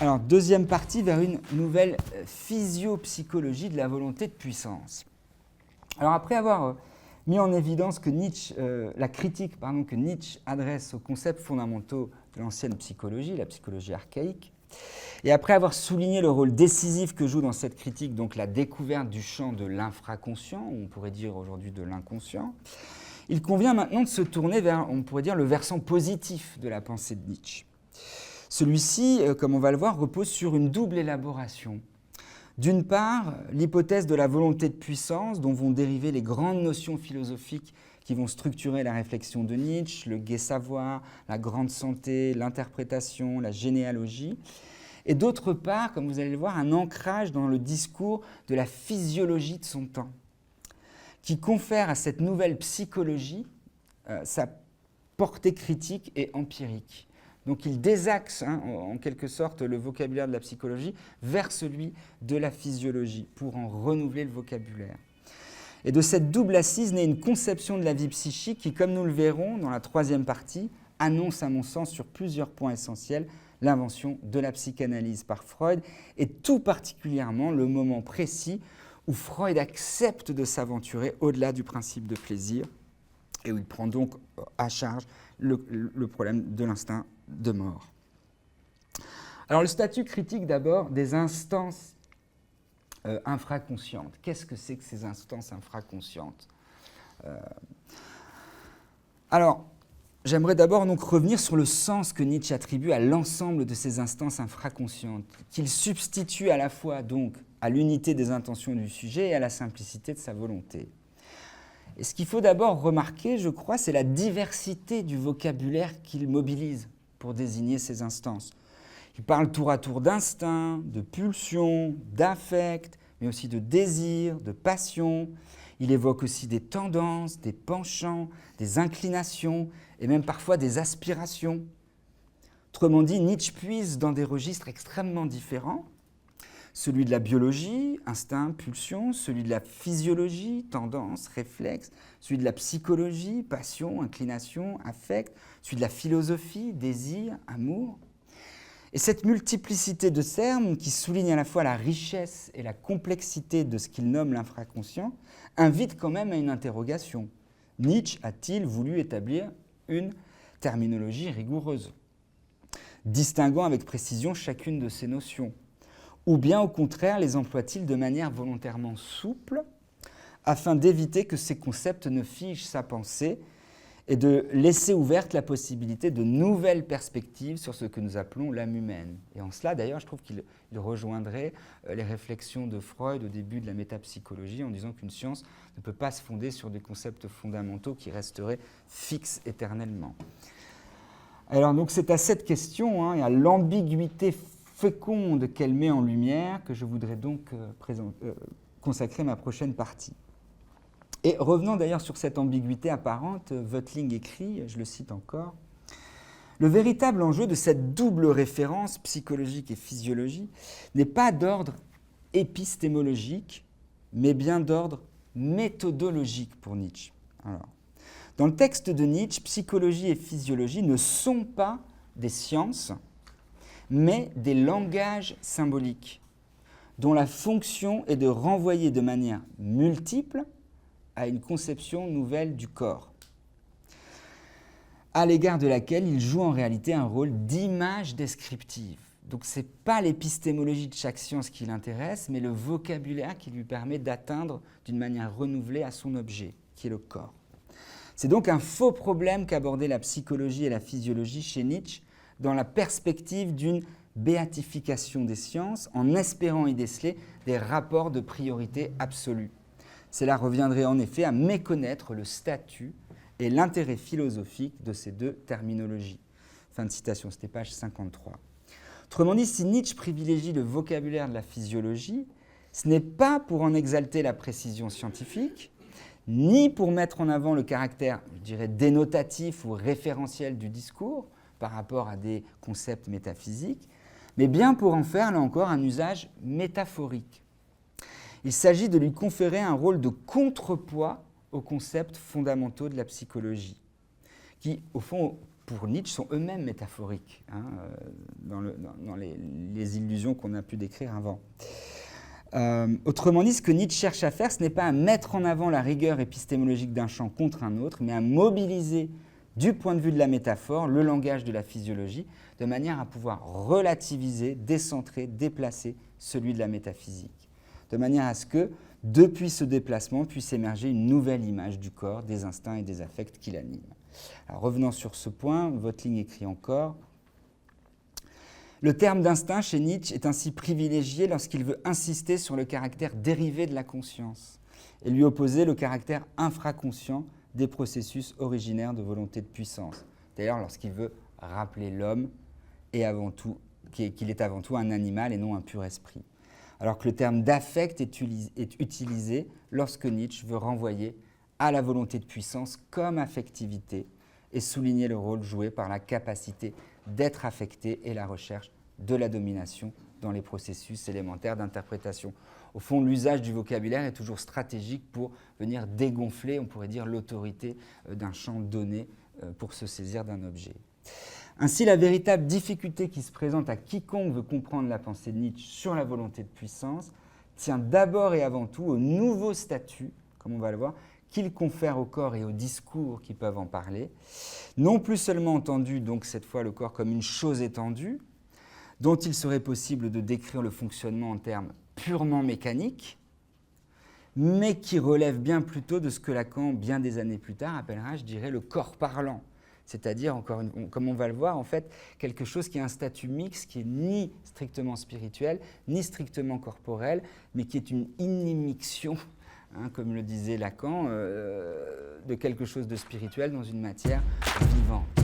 Alors, deuxième partie, vers une nouvelle physiopsychologie de la volonté de puissance. Alors, après avoir mis en évidence que Nietzsche, la critique que Nietzsche adresse aux concepts fondamentaux de l'ancienne psychologie, la psychologie archaïque, et après avoir souligné le rôle décisif que joue dans cette critique donc la découverte du champ de l'infraconscient, ou on pourrait dire aujourd'hui de l'inconscient, il convient maintenant de se tourner vers, on pourrait dire, le versant positif de la pensée de Nietzsche. Celui-ci, comme on va le voir, repose sur une double élaboration. D'une part, l'hypothèse de la volonté de puissance, dont vont dériver les grandes notions philosophiques qui vont structurer la réflexion de Nietzsche, le gai savoir, la grande santé, l'interprétation, la généalogie. Et d'autre part, comme vous allez le voir, un ancrage dans le discours de la physiologie de son temps, qui confère à cette nouvelle psychologie sa portée critique et empirique. Donc il désaxe en quelque sorte le vocabulaire de la psychologie vers celui de la physiologie pour en renouveler le vocabulaire. Et de cette double assise naît une conception de la vie psychique qui, comme nous le verrons dans la troisième partie, annonce à mon sens sur plusieurs points essentiels l'invention de la psychanalyse par Freud et tout particulièrement le moment précis où Freud accepte de s'aventurer au-delà du principe de plaisir et où il prend donc à charge le problème de l'instinct de mort. Alors le statut critique d'abord des instances infraconscientes. Qu'est-ce que c'est que ces instances infraconscientes Alors, j'aimerais d'abord donc revenir sur le sens que Nietzsche attribue à l'ensemble de ces instances infraconscientes, qu'il substitue à la fois donc à l'unité des intentions du sujet et à la simplicité de sa volonté. Et ce qu'il faut d'abord remarquer, je crois, c'est la diversité du vocabulaire qu'il mobilise pour désigner ces instances. Il parle tour à tour d'instinct, de pulsion, d'affect, mais aussi de désir, de passion. Il évoque aussi des tendances, des penchants, des inclinations et même parfois des aspirations. Autrement dit, Nietzsche puise dans des registres extrêmement différents, celui de la biologie, instinct, pulsion, celui de la physiologie, tendance, réflexe, celui de la psychologie, passion, inclination, affect, celui de la philosophie, désir, amour. Et cette multiplicité de termes, qui souligne à la fois la richesse et la complexité de ce qu'il nomme l'infraconscient, invite quand même à une interrogation. Nietzsche a-t-il voulu établir une terminologie rigoureuse, distinguant avec précision chacune de ces notions ? Ou bien, au contraire, les emploie-t-il de manière volontairement souple, afin d'éviter que ces concepts ne figent sa pensée et de laisser ouverte la possibilité de nouvelles perspectives sur ce que nous appelons l'âme humaine. Et en cela, d'ailleurs, je trouve qu'il rejoindrait les réflexions de Freud au début de la métapsychologie en disant qu'une science ne peut pas se fonder sur des concepts fondamentaux qui resteraient fixes éternellement. Alors, donc, c'est à cette question et à l'ambiguïté féconde qu'elle met en lumière que je voudrais donc consacrer ma prochaine partie. Et revenons d'ailleurs sur cette ambiguïté apparente, Voeteling écrit, je le cite encore, « Le véritable enjeu de cette double référence psychologique et physiologie n'est pas d'ordre épistémologique, mais bien d'ordre méthodologique pour Nietzsche. » Alors, dans le texte de Nietzsche, psychologie et physiologie ne sont pas des sciences, mais des langages symboliques, dont la fonction est de renvoyer de manière multiple à une conception nouvelle du corps, à l'égard de laquelle il joue en réalité un rôle d'image descriptive. Donc ce n'est pas l'épistémologie de chaque science qui l'intéresse, mais le vocabulaire qui lui permet d'atteindre d'une manière renouvelée à son objet, qui est le corps. C'est donc un faux problème qu'aborder la psychologie et la physiologie chez Nietzsche dans la perspective d'une béatification des sciences, en espérant y déceler des rapports de priorité absolue. Cela reviendrait en effet à méconnaître le statut et l'intérêt philosophique de ces deux terminologies. Fin de citation, c'était page 53. Autrement dit, si Nietzsche privilégie le vocabulaire de la physiologie, ce n'est pas pour en exalter la précision scientifique, ni pour mettre en avant le caractère, je dirais, dénotatif ou référentiel du discours par rapport à des concepts métaphysiques, mais bien pour en faire, là encore, un usage métaphorique. Il s'agit de lui conférer un rôle de contrepoids aux concepts fondamentaux de la psychologie, qui, au fond, pour Nietzsche, sont eux-mêmes métaphoriques, hein, dans les illusions qu'on a pu décrire avant. Autrement dit, ce que Nietzsche cherche à faire, ce n'est pas à mettre en avant la rigueur épistémologique d'un champ contre un autre, mais à mobiliser, du point de vue de la métaphore, le langage de la physiologie, de manière à pouvoir relativiser, décentrer, déplacer celui de la métaphysique, de manière à ce que, depuis ce déplacement, puisse émerger une nouvelle image du corps, des instincts et des affects qui l'animent. Alors, revenant sur ce point, Voeteling écrit encore: le terme d'instinct chez Nietzsche est ainsi privilégié lorsqu'il veut insister sur le caractère dérivé de la conscience et lui opposer le caractère infraconscient des processus originaires de volonté de puissance. D'ailleurs, lorsqu'il veut rappeler l'homme qu'il est avant tout un animal et non un pur esprit. Alors que le terme d'affect est utilisé lorsque Nietzsche veut renvoyer à la volonté de puissance comme affectivité et souligner le rôle joué par la capacité d'être affecté et la recherche de la domination dans les processus élémentaires d'interprétation. Au fond, l'usage du vocabulaire est toujours stratégique pour venir dégonfler, on pourrait dire, l'autorité d'un champ donné pour se saisir d'un objet. Ainsi, la véritable difficulté qui se présente à quiconque veut comprendre la pensée de Nietzsche sur la volonté de puissance tient d'abord et avant tout au nouveau statut, comme on va le voir, qu'il confère au corps et aux discours qui peuvent en parler, non plus seulement entendu, donc cette fois le corps comme une chose étendue, dont il serait possible de décrire le fonctionnement en termes purement mécaniques, mais qui relève bien plutôt de ce que Lacan, bien des années plus tard, appellera, je dirais, le corps parlant. C'est-à-dire, comme on va le voir, en fait, quelque chose qui a un statut mixte, qui est ni strictement spirituel, ni strictement corporel, mais qui est une immixtion, comme le disait Lacan, de quelque chose de spirituel dans une matière vivante.